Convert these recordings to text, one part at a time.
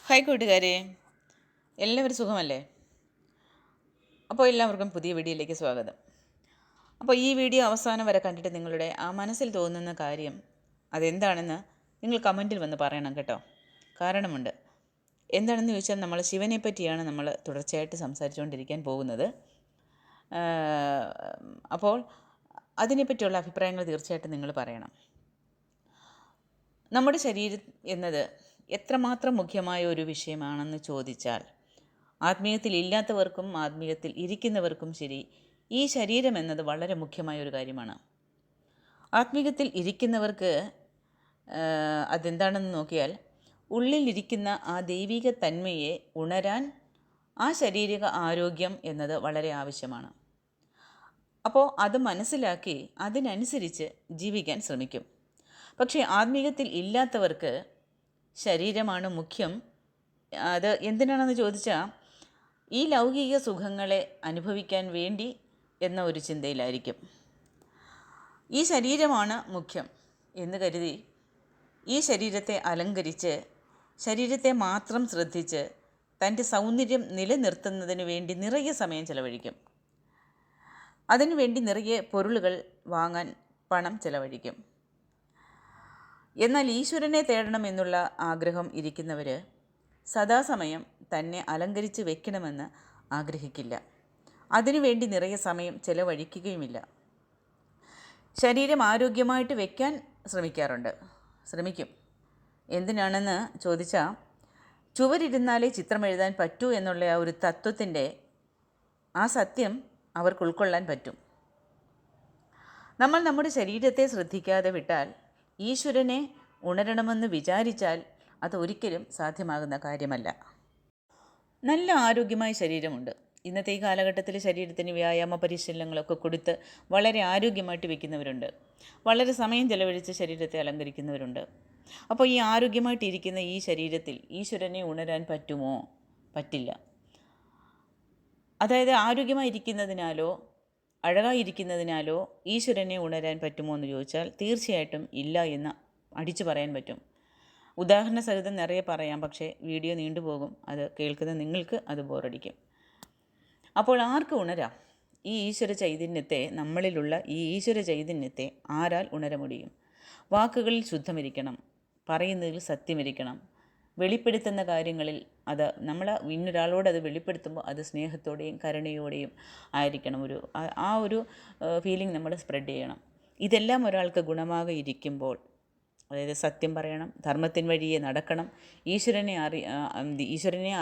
Hi കൂട്ടുകാരെ, എല്ലാവരും സുഖമല്ലേ? അപ്പോൾ എല്ലാവർക്കും പുതിയ വീഡിയോയിലേക്ക് സ്വാഗതം. അപ്പോൾ ഈ വീഡിയോ അവസാനം വരെ കണ്ടിട്ട് നിങ്ങളുടെ മനസ്സിൽ തോന്നുന്ന കാര്യം അതെന്താണെന്ന് നിങ്ങൾ കമൻറ്റിൽ വന്ന് പറയണം കേട്ടോ. കാരണമുണ്ട്. എന്താണെന്ന് ചോദിച്ചാൽ നമ്മൾ ശിവനെ പറ്റിയാണ് നമ്മൾ തുടർച്ചയായിട്ട് സംസാരിച്ചുകൊണ്ടിരിക്കാൻ പോകുന്നത്. അപ്പോൾ അതിനെപ്പറ്റിയുള്ള അഭിപ്രായങ്ങൾ തീർച്ചയായിട്ടും നിങ്ങൾ പറയണം. നമ്മുടെ ശരീരം എന്നത് എത്രമാത്രം മുഖ്യമായ ഒരു വിഷയമാണെന്ന് ചോദിച്ചാൽ, ആത്മീയത്തിൽ ഇല്ലാത്തവർക്കും ആത്മീയത്തിൽ ഇരിക്കുന്നവർക്കും ശരി, ഈ ശരീരം എന്നത് വളരെ മുഖ്യമായ ഒരു കാര്യമാണ്. ആത്മീയത്തിൽ ഇരിക്കുന്നവർക്ക് അതെന്താണെന്ന് നോക്കിയാൽ, ഉള്ളിലിരിക്കുന്ന ആ ദൈവിക തന്മയെ ഉണരാൻ ആ ശാരീരിക ആരോഗ്യം എന്നത് വളരെ ആവശ്യമാണ്. അപ്പോൾ അത് മനസ്സിലാക്കി അതിനനുസരിച്ച് ജീവിക്കാൻ ശ്രമിക്കും. പക്ഷേ ആത്മീയത്തിൽ ഇല്ലാത്തവർക്ക് ശരീരമാണ് മുഖ്യം. അത് എന്തിനാണെന്ന് ചോദിച്ചാൽ, ഈ ലൗകിക സുഖങ്ങളെ അനുഭവിക്കാൻ വേണ്ടി എന്ന ഒരു ചിന്തയിലായിരിക്കും. ഈ ശരീരമാണ് മുഖ്യം എന്ന് കരുതി ഈ ശരീരത്തെ അലങ്കരിച്ച്, ശരീരത്തെ മാത്രം ശ്രദ്ധിച്ച് തൻ്റെ സൗന്ദര്യം നിലനിർത്തുന്നതിന് വേണ്ടി നിറയെ സമയം ചെലവഴിക്കും. അതിനുവേണ്ടി നിറയെ പൊരുളുകൾ വാങ്ങാൻ പണം ചെലവഴിക്കും. എന്നാൽ ഈശ്വരനെ തേടണമെന്നുള്ള ആഗ്രഹം ഇരിക്കുന്നവർ സദാസമയം തന്നെ അലങ്കരിച്ച് വെക്കണമെന്ന് ആഗ്രഹിക്കില്ല. അതിനുവേണ്ടി നിറയെ സമയം ചെലവഴിക്കുകയുമില്ല. ശരീരം ആരോഗ്യമായിട്ട് വെക്കാൻ ശ്രമിക്കും. എന്തിനാണെന്ന് ചോദിച്ചാൽ, ചുവരിരുന്നാലേ ചിത്രം എഴുതാൻ പറ്റൂ എന്നുള്ള ആ ഒരു തത്വത്തിൻ്റെ ആ സത്യം അവർക്ക് ഉൾക്കൊള്ളാൻ പറ്റും. നമ്മൾ നമ്മുടെ ശരീരത്തെ ശ്രദ്ധിക്കാതെ വിട്ടാൽ, ഈശ്വരനെ ഉണരണമെന്ന് വിചാരിച്ചാൽ അത് ഒരിക്കലും സാധ്യമാകുന്ന കാര്യമല്ല. നല്ല ആരോഗ്യമായ ശരീരമുണ്ട്. ഇന്നത്തെ ഈ കാലഘട്ടത്തിൽ ശരീരത്തിന് വ്യായാമ പരിശീലനങ്ങളൊക്കെ കൊടുത്ത് വളരെ ആരോഗ്യമായിട്ട് വയ്ക്കുന്നവരുണ്ട്. വളരെ സമയം ചെലവഴിച്ച് ശരീരത്തെ അലങ്കരിക്കുന്നവരുണ്ട്. അപ്പോൾ ഈ ആരോഗ്യമായിട്ടിരിക്കുന്ന ഈ ശരീരത്തിൽ ഈശ്വരനെ ഉണരാൻ പറ്റുമോ? പറ്റില്ല. അതായത് ആരോഗ്യമായിരിക്കുന്നതിനാലോ അഴകായിരിക്കുന്നതിനാലോ ഈശ്വരനെ ഉണരാൻ പറ്റുമോ എന്ന് ചോദിച്ചാൽ തീർച്ചയായിട്ടും ഇല്ല എന്ന് അടിച്ചു പറയാൻ പറ്റും. ഉദാഹരണ സഹിതം നിറയെ പറയാം, പക്ഷേ വീഡിയോ നീണ്ടുപോകും. അത് കേൾക്കുന്ന നിങ്ങൾക്ക് അത് ബോറടിക്കും. അപ്പോൾ ആർക്ക് ഉണരാം? ഈ ഈശ്വര ചൈതന്യത്തെ, നമ്മളിലുള്ള ഈ ഈശ്വര ചൈതന്യത്തെ ആരാൽ ഉണര മുടിയും? വാക്കുകളിൽ ശുദ്ധമിരിക്കണം, പറയുന്നതിൽ സത്യമിരിക്കണം, വെളിപ്പെടുത്തുന്ന കാര്യങ്ങളിൽ അത് നമ്മൾ ഇന്നൊരാളോട് അത് വെളിപ്പെടുത്തുമ്പോൾ അത് സ്നേഹത്തോടെയും കരുണയോടെയും ആയിരിക്കണം. ആ ഒരു ഫീലിംഗ് നമ്മൾ സ്പ്രെഡ് ചെയ്യണം. ഇതെല്ലാം ഒരാൾക്ക് ഗുണമാകെ ഇരിക്കുമ്പോൾ, അതായത് സത്യം പറയണം, ധർമ്മത്തിൻ വഴിയെ നടക്കണം, ഈശ്വരനെ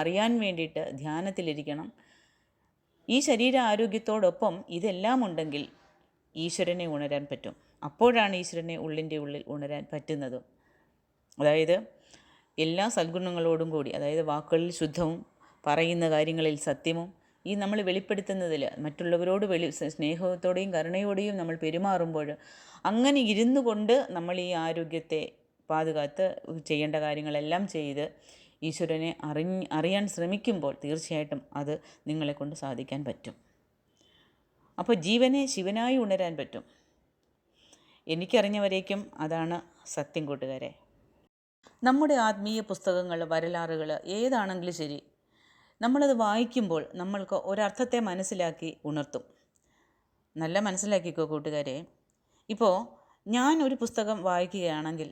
അറിയാൻ വേണ്ടിയിട്ട് ധ്യാനത്തിലിരിക്കണം. ഈ ശരീര ആരോഗ്യത്തോടൊപ്പം ഇതെല്ലാം ഉണ്ടെങ്കിൽ ഈശ്വരനെ ഉണരാൻ പറ്റും. അപ്പോഴാണ് ഈശ്വരനെ ഉള്ളിൻ്റെ ഉള്ളിൽ ഉണരാൻ പറ്റുന്നതും. അതായത് എല്ലാ സദ്ഗുണങ്ങളോടും കൂടി, അതായത് വാക്കുകളിൽ ശുദ്ധവും പറയുന്ന കാര്യങ്ങളിൽ സത്യവും, ഈ നമ്മൾ വെളിപ്പെടുത്തുന്നതിൽ മറ്റുള്ളവരോട് സ്നേഹത്തോടെയും കരുണയോടെയും നമ്മൾ പെരുമാറുമ്പോൾ, അങ്ങനെ ഇരുന്നു കൊണ്ട് നമ്മൾ ഈ ആരോഗ്യത്തെ പാതുകാത്ത് ചെയ്യേണ്ട കാര്യങ്ങളെല്ലാം ചെയ്ത് ഈശ്വരനെ അറിയാൻ ശ്രമിക്കുമ്പോൾ തീർച്ചയായിട്ടും അത് നിങ്ങളെക്കൊണ്ട് സാധിക്കാൻ പറ്റും. അപ്പോൾ ജീവനെ ശിവനായി ഉണരാൻ പറ്റും. എനിക്കറിഞ്ഞവരേക്കും അതാണ് സത്യം കൂട്ടുകാരെ. നമ്മുടെ ആത്മീയ പുസ്തകങ്ങൾ, വരലാറുകൾ ഏതാണെങ്കിലും ശരി, നമ്മളത് വായിക്കുമ്പോൾ നമ്മൾക്ക് ഒരർത്ഥത്തെ മനസ്സിലാക്കി ഉണർത്തും. നല്ല മനസ്സിലാക്കിക്കോ കൂട്ടുകാരെ. ഇപ്പോൾ ഞാൻ ഒരു പുസ്തകം വായിക്കുകയാണെങ്കിൽ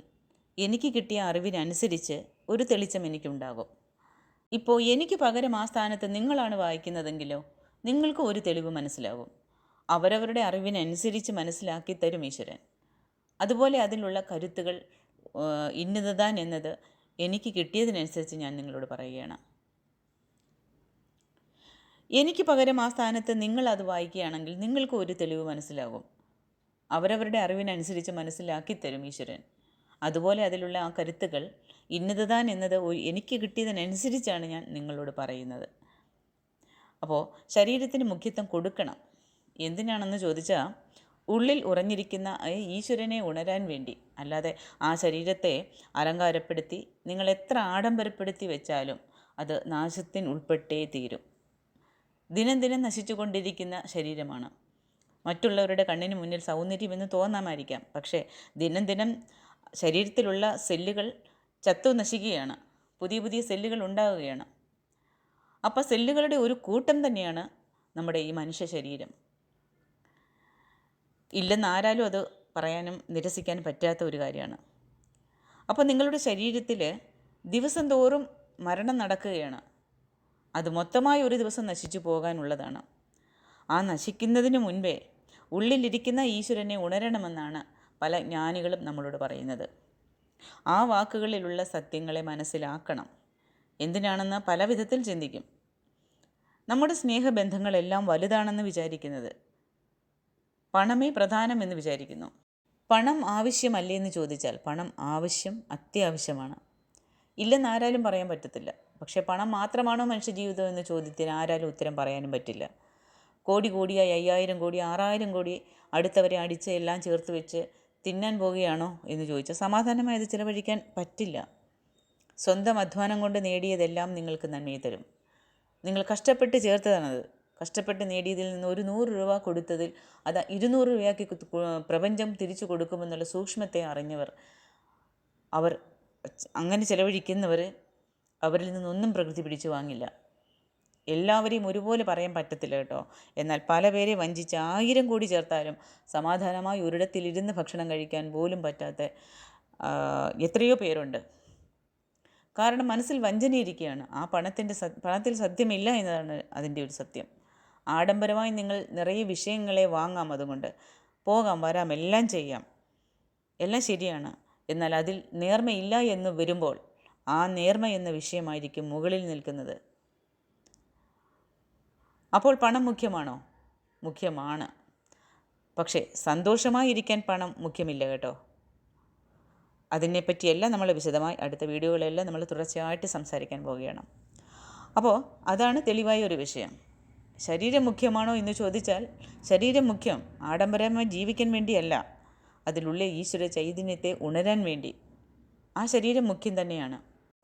എനിക്ക് കിട്ടിയ അറിവിനനുസരിച്ച് ഒരു തെളിച്ചം എനിക്കുണ്ടാകും. ഇപ്പോൾ എനിക്ക് പകരം ആ സ്ഥാനത്ത് നിങ്ങളാണ് വായിക്കുന്നതെങ്കിലോ നിങ്ങൾക്ക് ഒരു തെളിവ് മനസ്സിലാകും. അവരവരുടെ അറിവിനനുസരിച്ച് മനസ്സിലാക്കി തരും ഈശ്വരൻ. അതുപോലെ അതിലുള്ള കരുത്തുകൾ ഇന്നതാൻ എന്നത് എനിക്ക് കിട്ടിയതിനനുസരിച്ച് ഞാൻ നിങ്ങളോട് പറയുകയാണ്. എനിക്ക് പകരം ആ സ്ഥാനത്ത് നിങ്ങൾ അത് വായിക്കുകയാണെങ്കിൽ നിങ്ങൾക്ക് ഒരു തെളിവ് മനസ്സിലാകും. അവരവരുടെ അറിവിനനുസരിച്ച് മനസ്സിലാക്കി തരും ഈശ്വരൻ. അതുപോലെ അതിലുള്ള ആ കരുത്തുകൾ ഇന്നതാൻ എന്നത് എനിക്ക് കിട്ടിയതിനനുസരിച്ചാണ് ഞാൻ നിങ്ങളോട് പറയുന്നത്. അപ്പോൾ ശരീരത്തിന് മുഖ്യത്വം കൊടുക്കണം. എന്തിനാണെന്ന് ചോദിച്ചാൽ, ഉള്ളിൽ ഉറഞ്ഞിരിക്കുന്ന ഈശ്വരനെ ഉണരാൻ വേണ്ടി. അല്ലാതെ ആ ശരീരത്തെ അലങ്കാരപ്പെടുത്തി നിങ്ങൾ എത്ര ആഡംബരപ്പെടുത്തി വെച്ചാലും അത് നാശത്തിന് ഉൾപ്പെട്ടേ തീരും. ദിനം ദിനം നശിച്ചുകൊണ്ടിരിക്കുന്ന ശരീരമാണ്. മറ്റുള്ളവരുടെ കണ്ണിന് മുന്നിൽ സൗന്ദര്യമെന്ന് തോന്നാമായിരിക്കാം, പക്ഷേ ദിനം ദിനം ശരീരത്തിലുള്ള സെല്ലുകൾ ചത്തു നശിക്കുകയാണ്. പുതിയ പുതിയ സെല്ലുകൾ ഉണ്ടാവുകയാണ്. അപ്പോൾ സെല്ലുകളുടെ ഒരു കൂട്ടം തന്നെയാണ് നമ്മുടെ ഈ മനുഷ്യ ശരീരം. ഇല്ലെന്ന് ആരാലും അത് പറയാനും നിരസിക്കാനും പറ്റാത്ത ഒരു കാര്യമാണ്. അപ്പോൾ നിങ്ങളുടെ ശരീരത്തിൽ ദിവസം തോറും മരണം നടക്കുകയാണ്. അത് മൊത്തമായി ഒരു ദിവസം നശിച്ചു പോകാനുള്ളതാണ്. ആ നശിക്കുന്നതിന് മുൻപേ ഉള്ളിലിരിക്കുന്ന ഈശ്വരനെ ഉണരണമെന്നാണ് പല ജ്ഞാനികളും നമ്മളോട് പറയുന്നത്. ആ വാക്കുകളിലുള്ള സത്യങ്ങളെ മനസ്സിലാക്കണം. എന്തിനാണെന്ന് പല വിധത്തിൽ ചിന്തിക്കും. നമ്മുടെ സ്നേഹബന്ധങ്ങളെല്ലാം വലുതാണെന്ന് വിചാരിക്കുന്നത്, പണമേ പ്രധാനമെന്ന് വിചാരിക്കുന്നു. പണം ആവശ്യമല്ലേ എന്ന് ചോദിച്ചാൽ പണം അത്യാവശ്യമാണ്. ഇല്ലെന്ന് ആരാലും പറയാൻ പറ്റത്തില്ല. പക്ഷേ പണം മാത്രമാണോ മനുഷ്യജീവിതം എന്ന ചോദ്യത്തിന് ആരാലും ഉത്തരം പറയാനും പറ്റില്ല. കോടിയായി 5000 കോടി 6000 കോടി അടുത്തവരെ അടിച്ച് എല്ലാം ചേർത്ത് വെച്ച് തിന്നാൻ പോവുകയാണോ എന്ന് ചോദിച്ചാൽ സമാധാനമായത് ചിലവഴിക്കാൻ പറ്റില്ല. സ്വന്തം അധ്വാനം കൊണ്ട് നേടിയതെല്ലാം നിങ്ങൾക്ക് നന്മയെ തരും. നിങ്ങൾ കഷ്ടപ്പെട്ട് ചേർത്തതാണത്. കഷ്ടപ്പെട്ട് നേടിയതിൽ നിന്ന് ഒരു 100 രൂപ കൊടുത്തതിൽ അത് 200 രൂപയ്ക്ക് പ്രപഞ്ചം തിരിച്ചു കൊടുക്കുമെന്നുള്ള സൂക്ഷ്മത്തെ അറിഞ്ഞവർ, അവർ അങ്ങനെ ചിലവഴിക്കുന്നവർ അവരിൽ നിന്നൊന്നും പ്രകൃതി പിടിച്ചു വാങ്ങില്ല. എല്ലാവരെയും ഒരുപോലെ പറയാൻ പറ്റത്തില്ല കേട്ടോ. എന്നാൽ പല പേരെ വഞ്ചിച്ച് 1000 കോടി ചേർത്താലും സമാധാനമായി ഒരിടത്തിലിരുന്ന് ഭക്ഷണം കഴിക്കാൻ പോലും പറ്റാത്ത എത്രയോ പേരുണ്ട്. കാരണം മനസ്സിൽ വഞ്ചനയിരിക്കുകയാണ്. ആ പണത്തിൽ സത്യമില്ല എന്നതാണ് അതിൻ്റെ ഒരു സത്യം. ആഡംബരമായി നിങ്ങൾ നിറയെ വിഷയങ്ങളെ വാങ്ങാം, അതുകൊണ്ട് പോകാം, വരാം, എല്ലാം ചെയ്യാം, എല്ലാം ശരിയാണ്. എന്നാൽ അതിൽ നേർമയില്ല എന്ന് വരുമ്പോൾ ആ നേർമ എന്ന വിഷയമായിരിക്കും മുകളിൽ നിൽക്കുന്നത്. അപ്പോൾ പണം മുഖ്യമാണോ? മുഖ്യമാണ്. പക്ഷേ സന്തോഷമായിരിക്കാൻ പണം മുഖ്യമില്ല കേട്ടോ. അതിനെപ്പറ്റിയെല്ലാം നമ്മൾ വിശദമായി അടുത്ത വീഡിയോകളെല്ലാം നമ്മൾ തുടർച്ചയായിട്ട് സംസാരിക്കാൻ പോവുകയാണ്. അപ്പോൾ അതാണ് തെളിവായ ഒരു വിഷയം. ശരീരം മുഖ്യമാണോ എന്ന് ചോദിച്ചാൽ ശരീരം മുഖ്യം. ആഡംബരമായി ജീവിക്കാൻ വേണ്ടിയല്ല, അതിലുള്ള ഈശ്വര ചൈതന്യത്തെ ഉണരാൻ വേണ്ടി. ആ ശരീരം മുഖ്യം തന്നെയാണ്.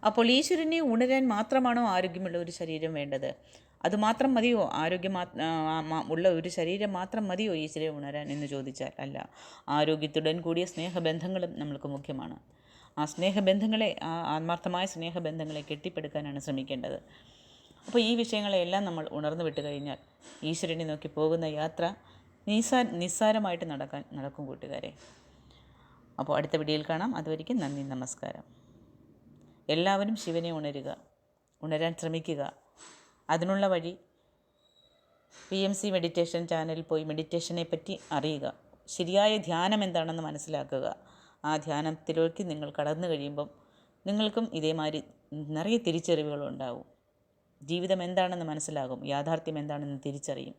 അപ്പോൾ ഈശ്വരനെ ഉണരാൻ മാത്രമാണോ ആരോഗ്യമുള്ള ഒരു ശരീരം വേണ്ടത്? അതുമാത്രം മതിയോ? ഉള്ള ഒരു ശരീരം മാത്രം മതിയോ ഈശ്വരനെ ഉണരാൻ എന്ന് ചോദിച്ചാൽ അല്ല. ആരോഗ്യത്തുடன் കൂടിയ സ്നേഹബന്ധങ്ങളും നമ്മൾക്ക് മുഖ്യമാണ്. ആ സ്നേഹബന്ധങ്ങളെ, ആ ആത്മാർത്ഥമായ സ്നേഹബന്ധങ്ങളെ കെട്ടിപ്പടുക്കാനാണ് ശ്രമിക്കേണ്ടത്. അപ്പോൾ ഈ വിഷയങ്ങളെല്ലാം നമ്മൾ ഉണർന്നു വിട്ട് കഴിഞ്ഞാൽ ഈശ്വരനെ നോക്കി പോകുന്ന യാത്ര നിസ്സാരമായിട്ട് നടക്കും കൂട്ടുകാരെ. അപ്പോൾ അടുത്ത വീഡിയോയിൽ കാണാം. അതുവരെയ്ക്കും നന്ദി, നമസ്കാരം. എല്ലാവരും ശിവനെ ഉണരാൻ ശ്രമിക്കുക. അതിനുള്ള വഴി PMC മെഡിറ്റേഷൻ ചാനലിൽ പോയി മെഡിറ്റേഷനെ പറ്റി അറിയുക. ശരിയായ ധ്യാനം എന്താണെന്ന് മനസ്സിലാക്കുക. ആ ധ്യാനത്തിലേക്ക് നിങ്ങൾ കടന്നു കഴിയുമ്പം നിങ്ങൾക്കും ഇതേമാതിരി നിറയെ തിരിച്ചറിവുകളുണ്ടാവും. ജീവിതം എന്താണെന്ന് മനസ്സിലാകും, യാഥാർത്ഥ്യം എന്താണെന്ന് തിരിച്ചറിയും.